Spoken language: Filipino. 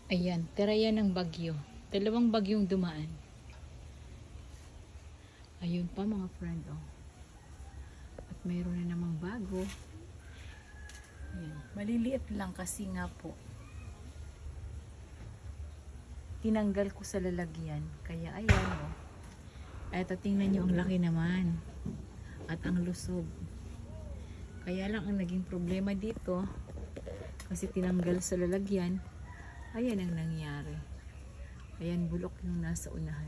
Ayan, tira yan ng bagyo. Dalawang bagyong dumaan. Ayun pa mga friend, oh. At mayroon na namang bago. Ayan. Maliliit lang kasi nga po. Tinanggal ko sa lalagyan. Kaya ayan, oh. Eto, tingnan nyo, ang laki naman. At ang lusog. Kaya lang ang naging problema dito, kasi tinanggal sa lalagyan, ayan ang nangyari. Ayan, bulok yung nasa unahan.